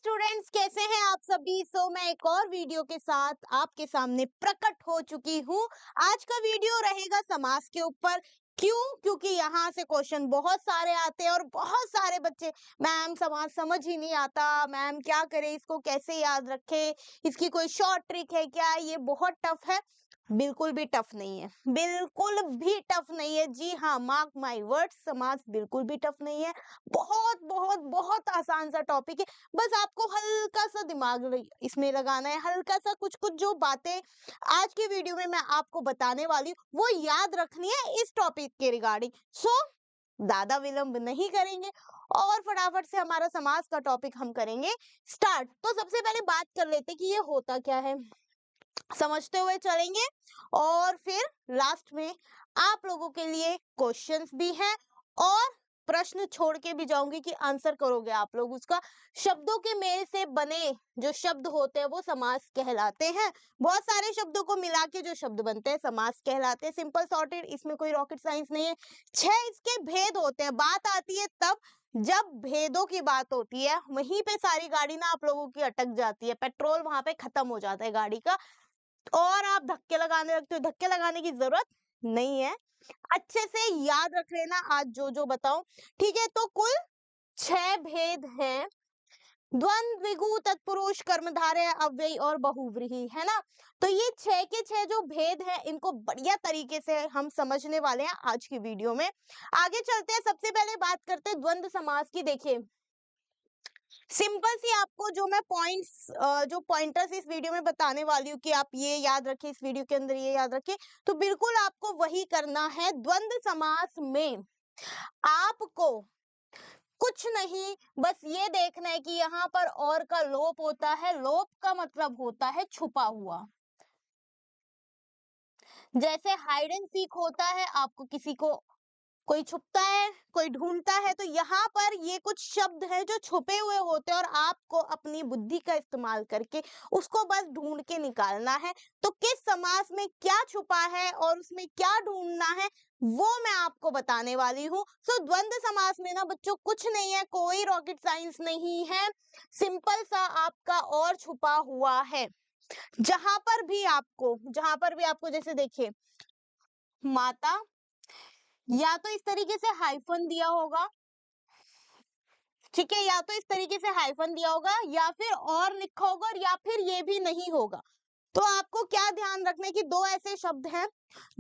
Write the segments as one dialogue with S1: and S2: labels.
S1: Students, कैसे हैं आप सभी। मैं एक और वीडियो के साथ आपके सामने प्रकट हो चुकी हूँ। आज का वीडियो रहेगा समास के ऊपर। क्यों? क्योंकि यहाँ से क्वेश्चन बहुत सारे आते हैं और बहुत सारे बच्चे, मैम समास समझ ही नहीं आता, मैम क्या करें, इसको कैसे याद रखें, इसकी कोई शॉर्ट ट्रिक है क्या, ये बहुत टफ है। बिल्कुल भी टफ नहीं है, बिल्कुल भी टफ नहीं है। जी हाँ, मार्क माय वर्ड्स, समास बिल्कुल भी टफ नहीं है। बहुत बहुत बहुत आसान सा टॉपिक है। बस आपको हल्का सा दिमाग इसमें लगाना है, हल्का सा कुछ कुछ जो बातें आज की वीडियो में मैं आपको बताने वाली हूँ वो याद रखनी है इस टॉपिक के रिगार्डिंग। ज्यादा विलंब नहीं करेंगे और फटाफट से हमारा समास का टॉपिक हम करेंगे स्टार्ट। तो सबसे पहले बात कर लेते कि ये होता क्या है, समझते हुए चलेंगे और फिर लास्ट में आप लोगों के लिए क्वेश्चंस भी हैं और प्रश्न छोड़ के भी जाऊंगी कि आंसर करोगे आप लोग उसका। शब्दों के मेल से बने जो शब्द होते हैं वो समास कहलाते हैं। बहुत सारे शब्दों को मिला के जो शब्द बनते हैं समास कहलाते हैं। सिंपल सॉर्टेड, इसमें कोई रॉकेट साइंस नहीं है। 6 इसके भेद होते हैं। बात आती है तब जब भेदों की बात होती है, वहीं पे सारी गाड़ी ना आप लोगों की अटक जाती है, पेट्रोल वहां पे खत्म हो जाता है गाड़ी का और आप धक्के लगाने लगते हो। धक्के लगाने की जरूरत नहीं है, अच्छे से याद रख लेना आज जो जो बताऊं, ठीक है। तो कुल 6 भेद हैं। द्वंद, द्विगु, तत्पुरुष, कर्मधारय, अव्ययी और बहुव्रीहि, है ना। तो ये 6 के 6 जो भेद हैं इनको बढ़िया तरीके से हम समझने वाले हैं आज की वीडियो में। आगे चलते हैं, सबसे पहले बात करते हैं द्वंद्व समास की। देखिए सिंपल सी आपको जो मैं पॉइंट्स जो पॉइंटर्स इस वीडियो में बताने वाली हूँ कि आप ये याद रखें, इस वीडियो के अंदर ये याद रखें, तो बिल्कुल आपको वही करना है। द्वंद्व समास में आपको कुछ नहीं, बस ये देखना है कि यहाँ पर और का लोप होता है। लोप का मतलब होता है छुपा हुआ। जैसे हाइड एंड सीक होता है, आपको किसी को कोई छुपता है, कोई ढूंढता है, तो यहाँ पर ये कुछ शब्द हैं जो छुपे हुए होते हैं और आपको अपनी बुद्धि का इस्तेमाल करके उसको बस ढूंढ के निकालना है। तो किस समास में क्या छुपा है और उसमें क्या ढूंढना है वो मैं आपको बताने वाली हूँ। द्वंद्व समास में ना बच्चों कुछ नहीं है, कोई रॉकेट साइंस नहीं है, सिंपल सा आपका और छुपा हुआ है। जहां पर भी आपको जैसे देखिए माता, या तो इस तरीके से हाइफन दिया होगा, ठीक है, या तो इस तरीके से हाइफन दिया होगा या फिर और लिखा होगा और या फिर ये भी नहीं होगा। तो आपको क्या ध्यान रखना है कि दो ऐसे शब्द हैं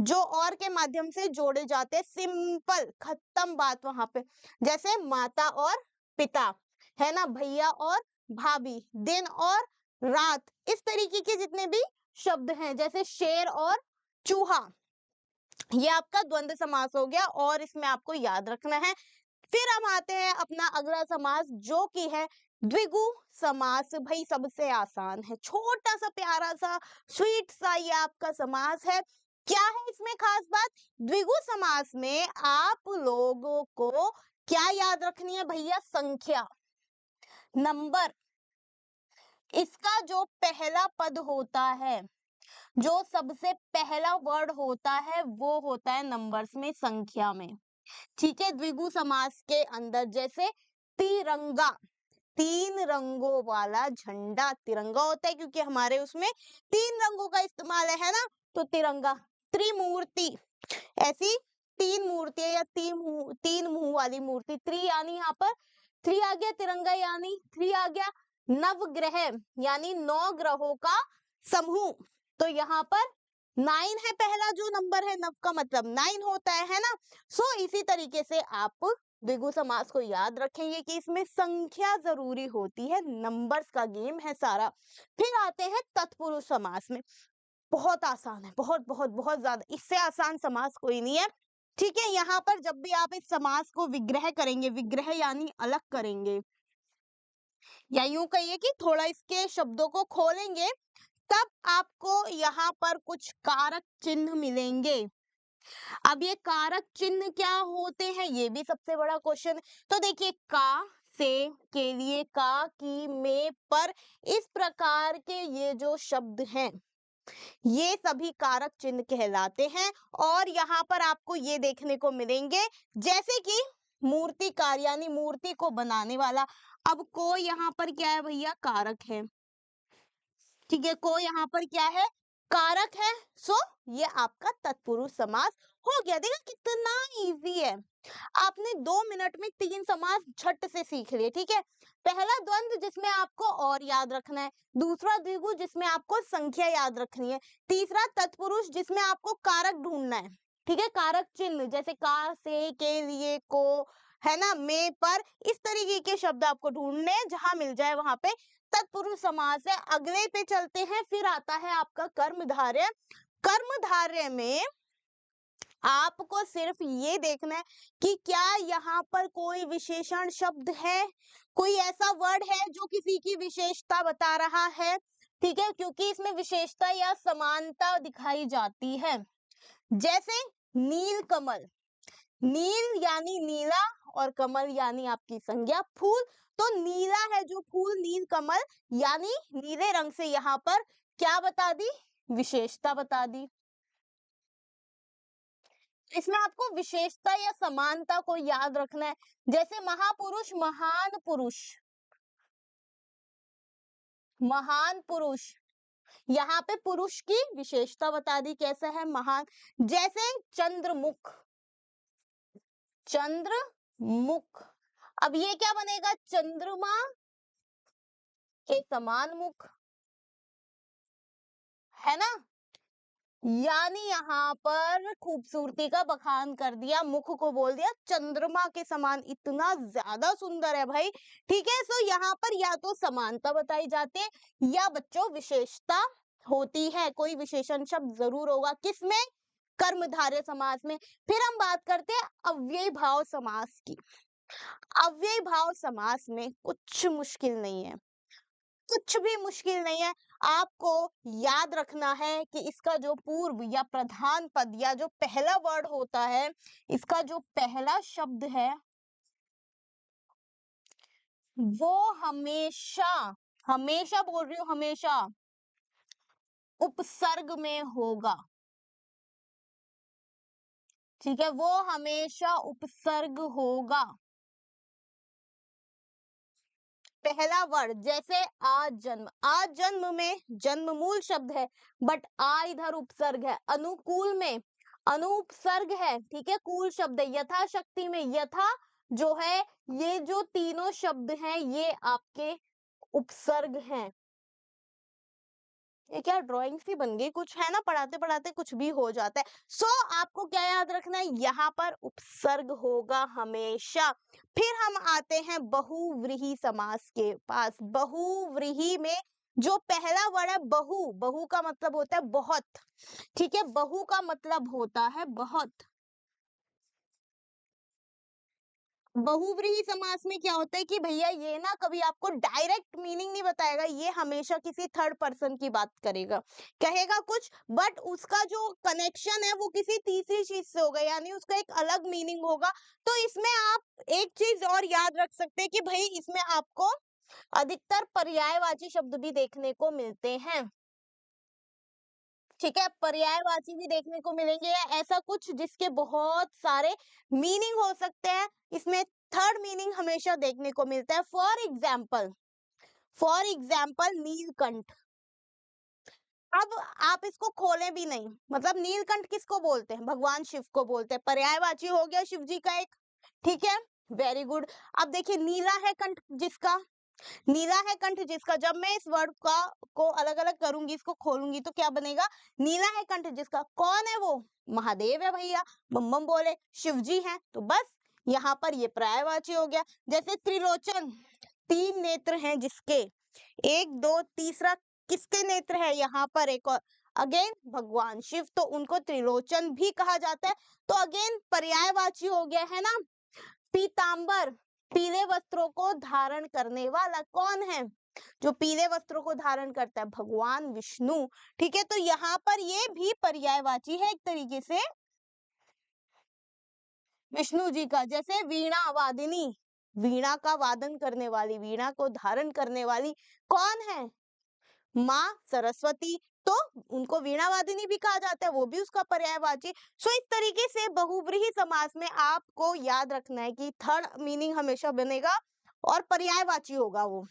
S1: जो और के माध्यम से जोड़े जाते हैं। सिंपल, खत्म बात वहां पे। जैसे माता और पिता, है ना, भैया और भाभी, दिन और रात, इस तरीके के जितने भी शब्द हैं, जैसे शेर और चूहा, ये आपका द्वंद्व समास हो गया और इसमें आपको याद रखना है। फिर हम आते हैं अपना अगला समास जो कि है द्विगु समास। भाई सबसे आसान है, छोटा सा प्यारा सा स्वीट सा ये आपका समास है। क्या है इसमें खास बात? द्विगु समास में आप लोगों को क्या याद रखनी है भैया? संख्या, नंबर। इसका जो पहला पद होता है, जो सबसे पहला वर्ड होता है वो होता है नंबर्स में, संख्या में, ठीक है। द्विगु समास के अंदर जैसे तिरंगा, 3 रंगों वाला झंडा तिरंगा होता है क्योंकि हमारे उसमें 3 रंगों का इस्तेमाल है ना, तो तिरंगा। त्रिमूर्ति, ऐसी 3 मूर्तियां या 3 मुंह वाली मूर्ति, त्रि यानी यहाँ पर 3 आ गया, तिरंगा यानी 3 आ गया। नवग्रह यानी 9 ग्रहों का समूह, तो यहाँ पर 9 है, पहला जो नंबर है, नव का मतलब 9 होता है ना। इसी तरीके से आप द्विगु समास को याद रखेंगे कि इसमें संख्या जरूरी होती है, नंबर्स का गेम है सारा। फिर आते हैं तत्पुरुष समास में। बहुत आसान है, बहुत बहुत बहुत ज्यादा, इससे आसान समास कोई नहीं है, ठीक है। यहाँ पर जब भी आप इस समास को विग्रह करेंगे, विग्रह यानी अलग करेंगे, या यूं कहिए कि थोड़ा इसके शब्दों को खोलेंगे, तब आपको यहाँ पर कुछ कारक चिन्ह मिलेंगे। अब ये कारक चिन्ह क्या होते हैं, ये भी सबसे बड़ा क्वेश्चन। तो देखिए का, से, के लिए, का, की, में, पर, इस प्रकार के ये जो शब्द हैं ये सभी कारक चिन्ह कहलाते हैं। और यहाँ पर आपको ये देखने को मिलेंगे जैसे कि मूर्तिकार यानी मूर्ति को बनाने वाला। अब को यहाँ पर क्या है भैया, कारक है। ठीक है, को यहाँ पर क्या है, कारक है। सो ये आपका तत्पुरुष समास हो गया। देखा कितना इजी है, आपने 2 मिनट में 3 समास झट से सीख लिए। ठीक है, पहला द्वंद्व जिसमें आपको और याद रखना है, दूसरा द्विगु जिसमें आपको संख्या याद रखनी है, तीसरा तत्पुरुष जिसमें आपको कारक ढूंढना है। ठीक है, कारक चिन्ह जैसे का, से, के, लिए, को, है ना, में, पर, इस तरीके के शब्द आपको ढूंढने हैं, जहां मिल जाए वहां पे तत्पुरुष समास है। अगले पे चलते हैं, फिर आता है आपका कर्मधारय। कर्मधारय में आपको सिर्फ ये देखना है कि क्या यहाँ पर कोई विशेषण शब्द है, कोई ऐसा वर्ड है जो किसी की विशेषता बता रहा है। ठीक है, क्योंकि इसमें विशेषता या समानता दिखाई जाती है। जैसे नील कमल, नील यानी नीला और कमल यानी आपकी संज्ञा फूल, तो नीला है जो फूल, नील कमल यानी नीले रंग से यहाँ पर क्या बता दी, विशेषता बता दी। इसमें आपको विशेषता या समानता को याद रखना है। जैसे महापुरुष, महान पुरुष, महान पुरुष, यहाँ पे पुरुष की विशेषता बता दी, कैसा है, महान। जैसे चंद्रमुख, चंद्रमुख, अब ये क्या बनेगा, चंद्रमा के समान मुख, है ना, यानी यहाँ पर खूबसूरती का बखान कर दिया, मुख को बोल दिया चंद्रमा के समान, इतना ज्यादा सुंदर है भाई। ठीक है, सो यहाँ पर या तो समानता बताई जाती है या बच्चों विशेषता होती है, कोई विशेषण शब्द जरूर होगा, किसमें, कर्मधारय समास में। फिर हम बात करते हैं अव्ययी भाव समास की। अव्ययी भाव समास में कुछ मुश्किल नहीं है, कुछ भी मुश्किल नहीं है। आपको याद रखना है कि इसका जो पूर्व या प्रधान पद या जो पहला वर्ड होता है, इसका जो पहला शब्द है वो हमेशा, हमेशा बोल रही हूँ, हमेशा उपसर्ग में होगा। ठीक है, वो हमेशा उपसर्ग होगा। पहला वर्ड जैसे आज जन्म, आज जन्म में जन्म मूल शब्द है, बट आ इधर उपसर्ग है। अनुकूल में अनुपसर्ग है। ठीक है, कूल शब्द है। यथाशक्ति में यथा जो है, ये जो तीनों शब्द हैं ये आपके उपसर्ग हैं। ये क्या ड्राइंग सी बन गई कुछ, है ना, पढ़ाते पढ़ाते कुछ भी हो जाता है। सो आपको क्या याद रखना है, यहाँ पर उपसर्ग होगा हमेशा। फिर हम आते हैं बहुव्रीहि समास के पास। बहुव्रीहि में जो पहला वर्ड है बहु, बहु का मतलब होता है बहुत। ठीक है, बहु का मतलब होता है बहुत। बहुव्रीहि समास में क्या होता है कि भैया ये ना कभी आपको डायरेक्ट मीनिंग नहीं बताएगा, ये हमेशा किसी थर्ड पर्सन की बात करेगा, कहेगा कुछ, बट उसका जो कनेक्शन है वो किसी तीसरी चीज से होगा, यानी उसका एक अलग मीनिंग होगा। तो इसमें आप एक चीज और याद रख सकते हैं कि भाई इसमें आपको अधिकतर पर्यायवाची शब्द भी देखने को मिलते हैं। ठीक है, पर्यायवाची भी देखने को मिलेंगे, या ऐसा कुछ जिसके बहुत सारे मीनिंग हो सकते हैं, इसमें थर्ड मीनिंग हमेशा देखने को मिलता है। For example Neelkanth. अब आप इसको खोलें भी नहीं, मतलब नीलकंठ किसको बोलते हैं, भगवान शिव को बोलते हैं, पर्यायवाची हो गया शिव जी का एक। ठीक है, वेरी गुड। अब देखिए नीला है कंठ जिसका, नीला है कंठ जिसका, जब मैं इस वर्ड का को अलग अलग करूंगी, इसको खोलूंगी तो क्या बनेगा, नीला है कंठ जिसका, कौन है वो, महादेव है भैया, बम बम बोले, शिव जी हैं, तो बस यहाँ पर ये पर्यायवाची हो गया। जैसे त्रिलोचन, 3 नेत्र हैं जिसके, 1 2 तीसरा किसके नेत्र है, यहाँ पर एक और, अगेन भगवान शिव, तो उनको त्रिलोचन भी कहा जाता है। तो अगेन पर्यायवाची हो गया, है ना। पीतांबर, पीले वस्त्रों को धारण करने वाला कौन है, जो पीले वस्त्रों को धारण करता है, भगवान विष्णु। ठीक है, तो यहाँ पर ये भी पर्यायवाची है एक तरीके से विष्णु जी का। जैसे वीणा वादिनी, वीणा का वादन करने वाली, वीणा को धारण करने वाली कौन है, माँ सरस्वती। तो उनको वीणावादिनी भी कहा जाता है, वो भी उसका पर्यायवाची। सो इस तरीके से बहुव्रीहि समास में आपको याद रखना है कि थर्ड मीनिंग हमेशा बनेगा और पर्यायवाची होगा, वो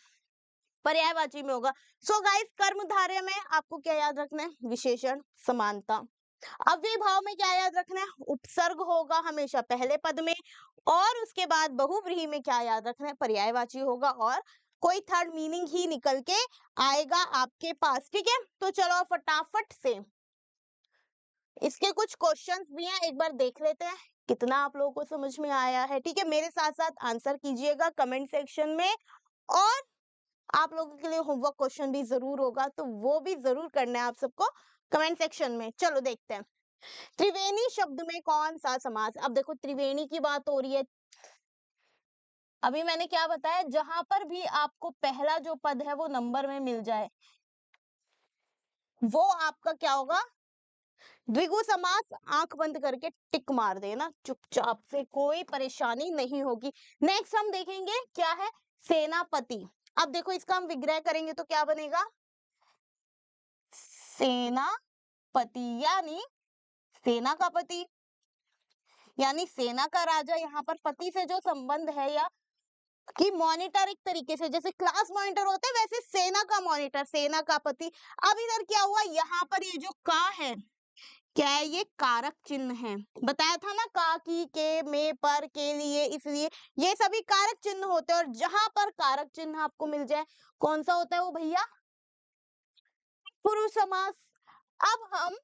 S1: पर्यायवाची में होगा। सो गाइस, कर्मधारय में आपको क्या याद रखना है? विशेषण, समानता। अव्यय भाव में क्या याद रखना है? उपसर्ग होगा हमेशा पहले पद में, और उसके बाद बहुव्रीहि में क्या याद रखना है? पर्यायवाची होगा, और कोई थर्ड मीनिंग ही निकल के आएगा आपके पास। ठीक है, तो चलो फटाफट से इसके कुछ क्वेश्चंस भी हैं, एक बार देख लेते हैं कितना आप लोगों को समझ में आया है। ठीक है, मेरे साथ साथ आंसर कीजिएगा कमेंट सेक्शन में, और आप लोगों के लिए होमवर्क क्वेश्चन भी जरूर होगा, तो वो भी जरूर करना है आप सबको कमेंट सेक्शन में। चलो देखते हैं, त्रिवेणी शब्द में कौन सा समास? अब देखो, त्रिवेणी की बात हो रही है। अभी मैंने क्या बताया, जहां पर भी आपको पहला जो पद है वो नंबर में मिल जाए, वो आपका क्या होगा? द्विगु समास। आंख बंद करके टिक मार देना चुपचाप से, कोई परेशानी नहीं होगी। नेक्स्ट हम देखेंगे क्या है? सेनापति। अब देखो, इसका हम विग्रह करेंगे तो क्या बनेगा? सेनापति, यानी सेना का पति, यानी सेना का राजा। यहाँ पर पति से जो संबंध है, या कि मॉनिटर, एक तरीके से जैसे क्लास मॉनिटर होते हैं, वैसे सेना का मॉनिटर, सेना का पति। अब इधर क्या हुआ? यहाँ पर ये जो का है, क्या है? ये कारक चिन्ह है। बताया था ना, का, की, के, में, पर, के लिए, इसलिए, ये सभी कारक चिन्ह होते हैं। और जहां पर कारक चिन्ह आपको मिल जाए, कौन सा होता है वो भैया? पुरुष समास। अब हम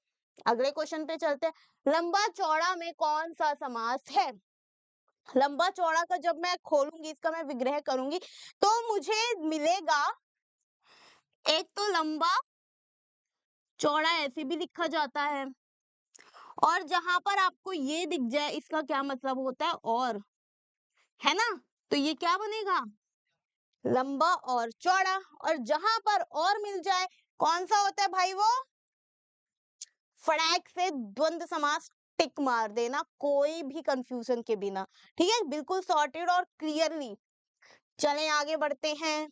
S1: अगले क्वेश्चन पे चलते हैं। लंबा चौड़ा में कौन सा समास है? लंबा चौड़ा का जब मैं खोलूंगी, इसका मैं विग्रह करूंगी, तो मुझे मिलेगा, एक तो लंबा चौड़ा ऐसे भी लिखा जाता है, और जहां पर आपको ये दिख जाए, इसका क्या मतलब होता है? और, है ना? तो ये क्या बनेगा? लंबा और चौड़ा। और जहां पर और मिल जाए, कौन सा होता है भाई वो? फटाक से द्वंद्व समास टिक मार देना, कोई भी कंफ्यूजन के बिना। ठीक है, बिल्कुल सॉर्टेड और क्लियरली। चलें आगे बढ़ते हैं।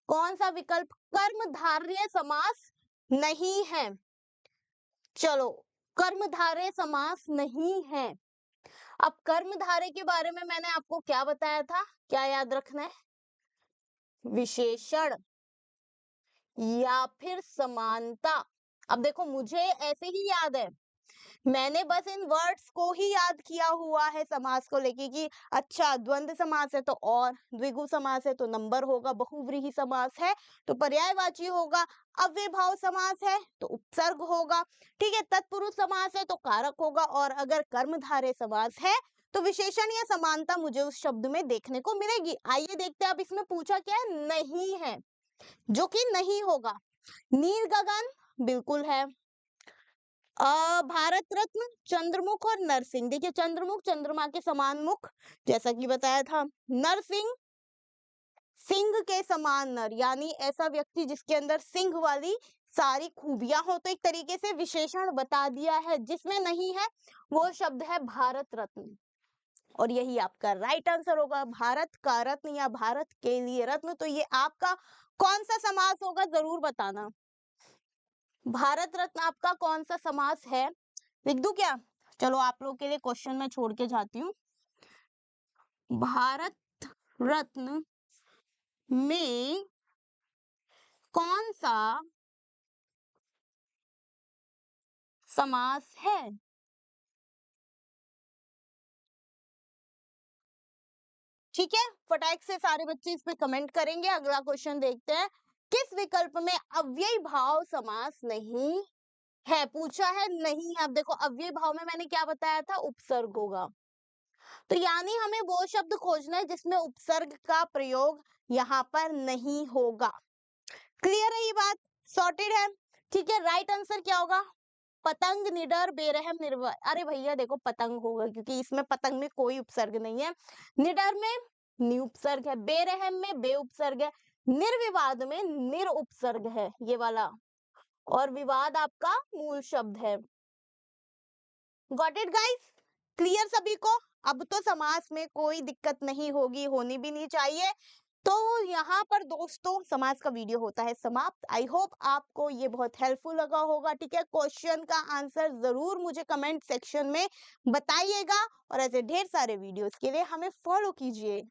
S1: कौन सा विकल्प कर्मधारय समास नहीं है? चलो, कर्मधारय समास नहीं है। अब कर्मधारय के बारे में मैंने आपको क्या बताया था? क्या याद रखना है? विशेषण या फिर समानता। अब देखो, मुझे ऐसे ही याद है, मैंने बस इन वर्ड्स को ही याद किया हुआ है समास को लेके, कि अच्छा, द्वंद्व समास है तो और, द्विगु समास है तो नंबर होगा, बहुव्रीहि समास है तो पर्यायवाची होगा, अव्ययभाव समास है तो उपसर्ग होगा, ठीक है, तत्पुरुष समास है तो कारक होगा, और अगर कर्मधारय समास है तो विशेषण या समानता मुझे उस शब्द में देखने को मिलेगी। आइए देखते हैं, अब इसमें पूछा क्या है? नहीं है, जो कि नहीं होगा। नील गगन बिल्कुल है। भारत रत्न, चंद्रमुख और नरसिंह। देखिए, चंद्रमुख चंद्रमा के समान मुख, जैसा कि बताया था। नरसिंह, सिंह के समान नर, यानी ऐसा व्यक्ति जिसके अंदर सिंह वाली सारी खूबियां हो। तो एक तरीके से विशेषण बता दिया है। जिसमें नहीं है वो शब्द है भारत रत्न, और यही आपका राइट आंसर होगा। भारत का रत्न या भारत के लिए रत्न, तो ये आपका कौन सा समास होगा, जरूर बताना। भारत रत्न आपका कौन सा समास है? लिख दूं क्या? चलो, आप लोग के लिए क्वेश्चन मैं छोड़ के जाती हूँ। भारत रत्न में कौन सा समास है? ठीक है, फटाक से सारे बच्चे इस पे कमेंट करेंगे। अगला क्वेश्चन देखते हैं। किस विकल्प में अव्ययी भाव समास नहीं है? पूछा है नहीं है। अब देखो, अव्ययी भाव में मैंने क्या बताया था? उपसर्ग होगा। तो यानी हमें वो शब्द खोजना है जिसमें उपसर्ग का प्रयोग यहाँ पर नहीं होगा। क्लियर है ये बात? सॉर्टेड है? ठीक है, राइट आंसर क्या होगा? पतंग, निडर, बेरहम, निर्भय। अरे भैया देखो, पतंग होगा, क्योंकि इसमें पतंग में कोई उपसर्ग नहीं है। निडर में नि उपसर्ग है, बेरहम में बे उपसर्ग है, निर्विवाद में निर उपसर्ग है, ये वाला, और विवाद आपका मूल शब्द है। Got it guys? क्लियर सभी को? अब तो समास में कोई दिक्कत नहीं होगी, होनी भी नहीं चाहिए। तो यहाँ पर दोस्तों समाज का वीडियो होता है समाप्त। आई होप आपको ये बहुत हेल्पफुल लगा होगा। ठीक है, क्वेश्चन का आंसर जरूर मुझे कमेंट सेक्शन में बताइएगा और ऐसे ढेर सारे वीडियोस के लिए हमें फॉलो कीजिए।